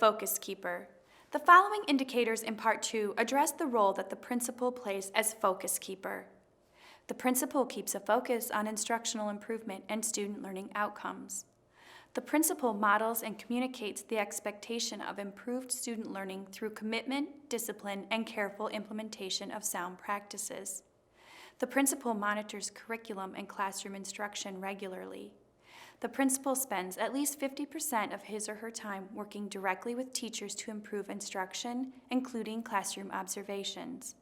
focus keeper. The following indicators in Part 2 address the role that the principal plays as focus keeper. The principal keeps a focus on instructional improvement and student learning outcomes. The principal models and communicates the expectation of improved student learning through commitment, discipline, and careful implementation of sound practices. The principal monitors curriculum and classroom instruction regularly. The principal spends at least 50% of his or her time working directly with teachers to improve instruction, including classroom observations.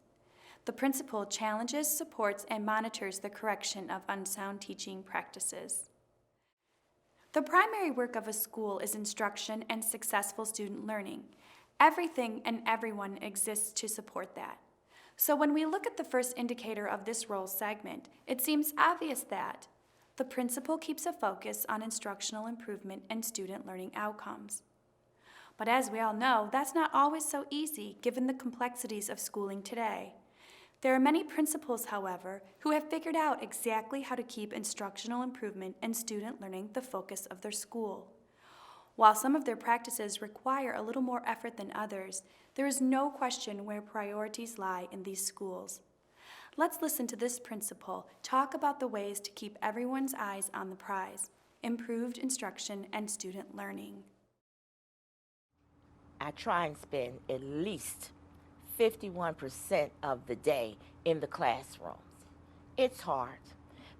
The principal challenges, supports, and monitors the correction of unsound teaching practices. The primary work of a school is instruction and successful student learning. Everything and everyone exists to support that. So when we look at the first indicator of this role segment, it seems obvious that the principal keeps a focus on instructional improvement and student learning outcomes. But as we all know, that's not always so easy given the complexities of schooling today. There are many principals, however, who have figured out exactly how to keep instructional improvement and student learning the focus of their school. While some of their practices require a little more effort than others, there is no question where priorities lie in these schools. Let's listen to this principal talk about the ways to keep everyone's eyes on the prize: improved instruction and student learning. I try and spend at least 51% of the day in the classrooms. It's hard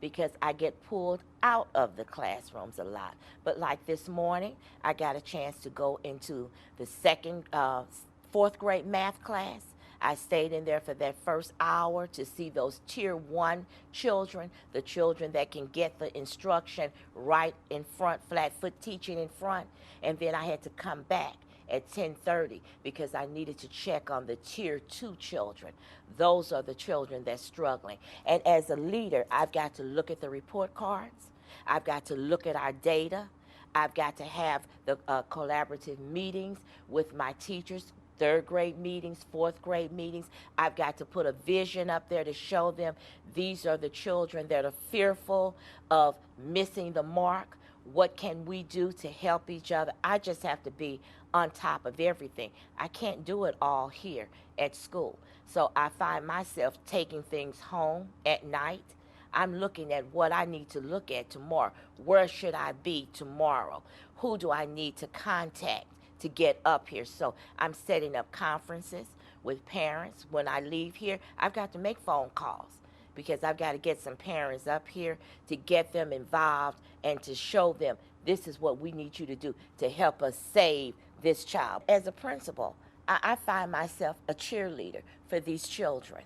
because I get pulled out of the classrooms a lot. But like this morning, I got a chance to go into the fourth grade math class. I stayed in there for that first hour to see those tier 1 children, the children that can get the instruction right in front, flat foot teaching in front. And then I had to come back at 10:30 because I needed to check on the tier 2 children. Those are the children that's struggling. And as a leader, I've got to look at the report cards. I've got to look at our data. I've got to have the collaborative meetings with my teachers, third grade meetings, fourth grade meetings. I've got to put a vision up there to show them these are the children that are fearful of missing the mark. What can we do to help each other? I just have to be on top of everything. I can't do it all here at school. So I find myself taking things home at night. I'm looking at what I need to look at tomorrow. Where should I be tomorrow? Who do I need to contact to get up here? So I'm setting up conferences with parents. When I leave here, I've got to make phone calls because I've got to get some parents up here to get them involved and to show them this is what we need you to do to help us save this child. As a principal, I find myself a cheerleader for these children.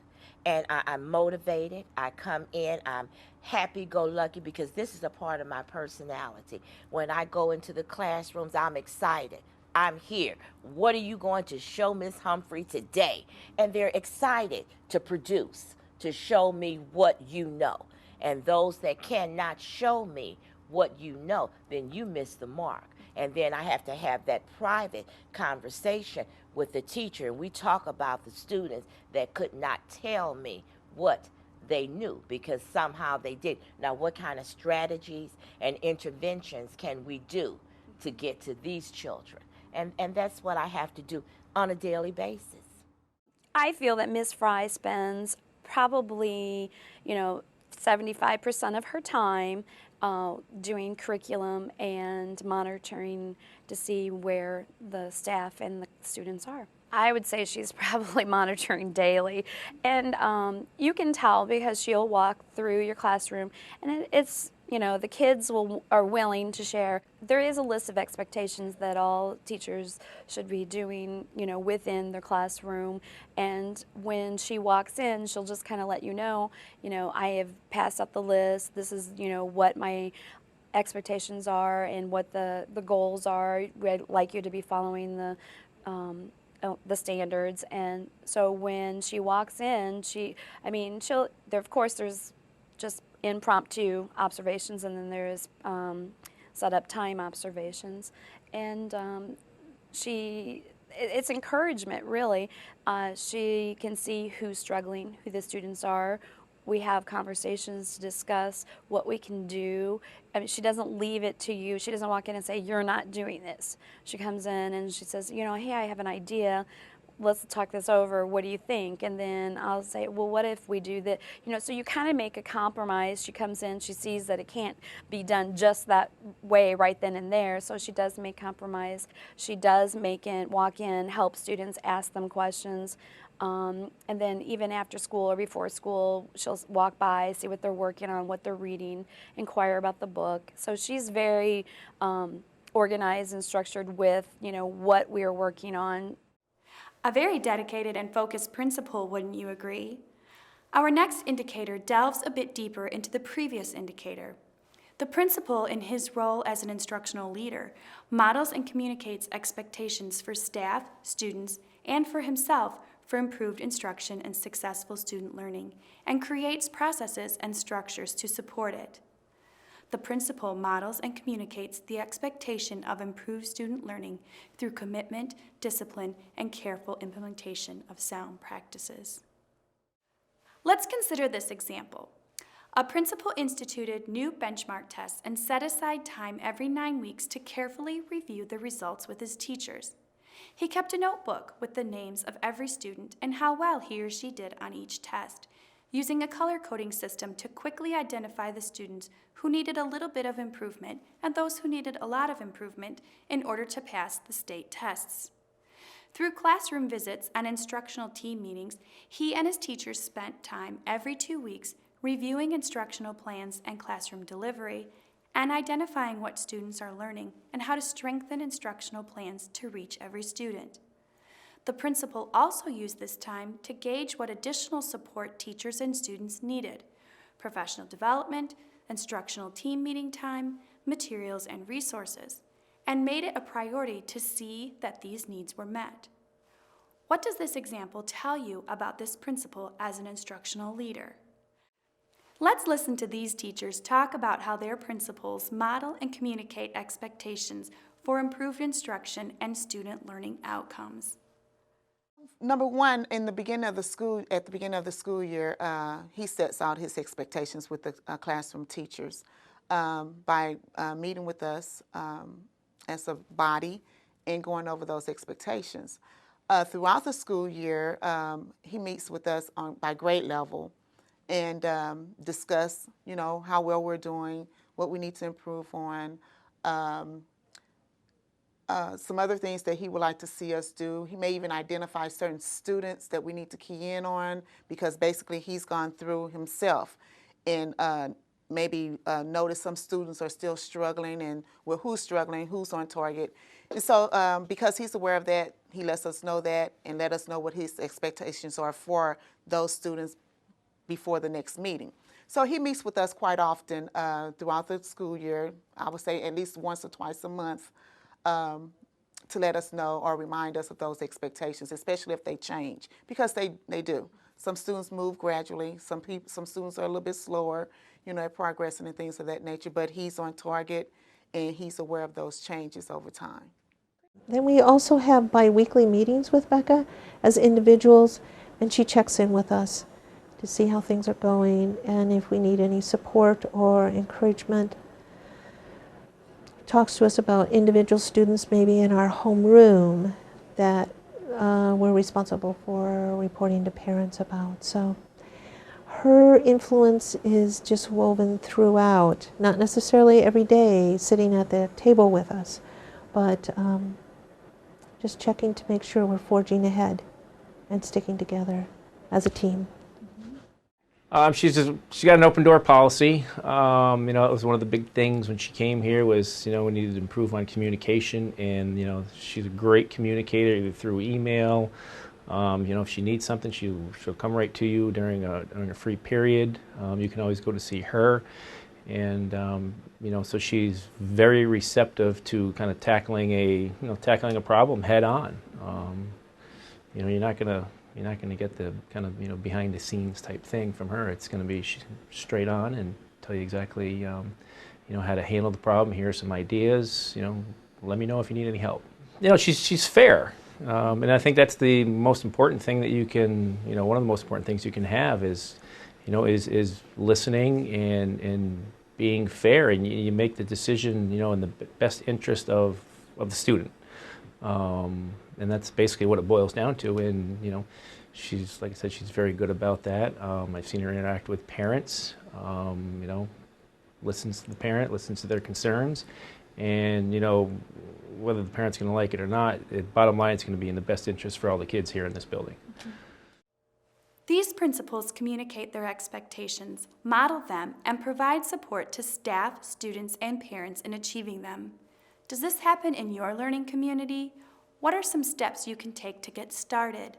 And I'm motivated. I come in, I'm happy-go-lucky because this is a part of my personality. When I go into the classrooms, I'm excited. I'm here. What are you going to show Miss Humphrey today? And they're excited to produce, to show me what you know. And those that cannot show me what you know, then you miss the mark. And then I have to have that private conversation with the teacher. We talk about the students that could not tell me what they knew because somehow they did. Now, what kind of strategies and interventions can we do to get to these children? And that's what I have to do on a daily basis. I feel that Ms. Fry spends probably, 75% of her time doing curriculum and monitoring to see where the staff and the students are. I would say she's probably monitoring daily, and you can tell because she'll walk through your classroom, and it's the kids are willing to share. There is a list of expectations that all teachers should be doing, within their classroom. And when she walks in, she'll just kind of let you know, I have passed up the list. This is, what my expectations are and what the goals are. We'd like you to be following the standards. And so when she walks in, of course there's just impromptu observations, and then there's set up time observations, and it's encouragement really. She can see who's struggling, who the students are, We have conversations to discuss what we can do. I mean, she doesn't leave it to you. She doesn't walk in and say, "You're not doing this." She comes in and she says, "Hey, I have an idea. Let's talk this over. What do you think?" And then I'll say, "Well, what if we do that?" So you kind of make a compromise. She comes in, she sees that it can't be done just that way right then and there, so she does make compromise. She does walk in, help students, ask them questions. And then even after school or before school, she'll walk by, see what they're working on, what they're reading, inquire about the book. So she's very organized and structured with, what we are working on. A very dedicated and focused principal, wouldn't you agree? Our next indicator delves a bit deeper into the previous indicator. The principal, in his role as an instructional leader, models and communicates expectations for staff, students, and for himself for improved instruction and successful student learning, and creates processes and structures to support it. The principal models and communicates the expectation of improved student learning through commitment, discipline, and careful implementation of sound practices. Let's consider this example. A principal instituted new benchmark tests and set aside time every 9 weeks to carefully review the results with his teachers. He kept a notebook with the names of every student and how well he or she did on each test, using a color coding system to quickly identify the students who needed a little bit of improvement and those who needed a lot of improvement in order to pass the state tests. Through classroom visits and instructional team meetings, he and his teachers spent time every 2 weeks reviewing instructional plans and classroom delivery, and identifying what students are learning and how to strengthen instructional plans to reach every student. The principal also used this time to gauge what additional support teachers and students needed: professional development, instructional team meeting time, materials and resources, and made it a priority to see that these needs were met. What does this example tell you about this principal as an instructional leader? Let's listen to these teachers talk about how their principals model and communicate expectations for improved instruction and student learning outcomes. Number one, at the beginning of the school year, he sets out his expectations with the classroom teachers by meeting with us as a body and going over those expectations. Throughout the school year, he meets with us by grade level and discuss, how well we're doing, what we need to improve on. Some other things that he would like to see us do. He may even identify certain students that we need to key in on, because basically he's gone through himself and maybe notice some students are still struggling, and who's struggling, who's on target. And so because he's aware of that, he lets us know that and let us know what his expectations are for those students before the next meeting. So he meets with us quite often throughout the school year. I would say at least once or twice a month, to let us know or remind us of those expectations, especially if they change, because they do. Some students move gradually. Some students are a little bit slower, at progressing and things of that nature, but he's on target and he's aware of those changes over time. Then we also have bi-weekly meetings with Becca as individuals, and she checks in with us to see how things are going and if we need any support or encouragement. Talks to us about individual students maybe in our homeroom that we're responsible for reporting to parents about. So her influence is just woven throughout, not necessarily every day sitting at the table with us, but just checking to make sure we're forging ahead and sticking together as a team. She got an open door policy. It was one of the big things when she came here was, we needed to improve on communication, and, she's a great communicator either through email. If she needs something, she'll come right to you during a free period. You can always go to see her. And, so she's very receptive to kind of tackling a problem head on. You're not going to get the kind of, behind the scenes type thing from her. It's going to be straight on and tell you exactly, how to handle the problem. Here are some ideas, let me know if you need any help. She's fair. And I think that's the most important thing that you can, one of the most important things you can have is, is listening and being fair, and you make the decision, in the best interest of the student. And that's basically what it boils down to. And, she's, like I said, she's very good about that. I've seen her interact with parents, listens to the parent, listens to their concerns. And, whether the parent's going to like it or not, bottom line, it's going to be in the best interest for all the kids here in this building. These principals communicate their expectations, model them, and provide support to staff, students, and parents in achieving them. Does this happen in your learning community? What are some steps you can take to get started?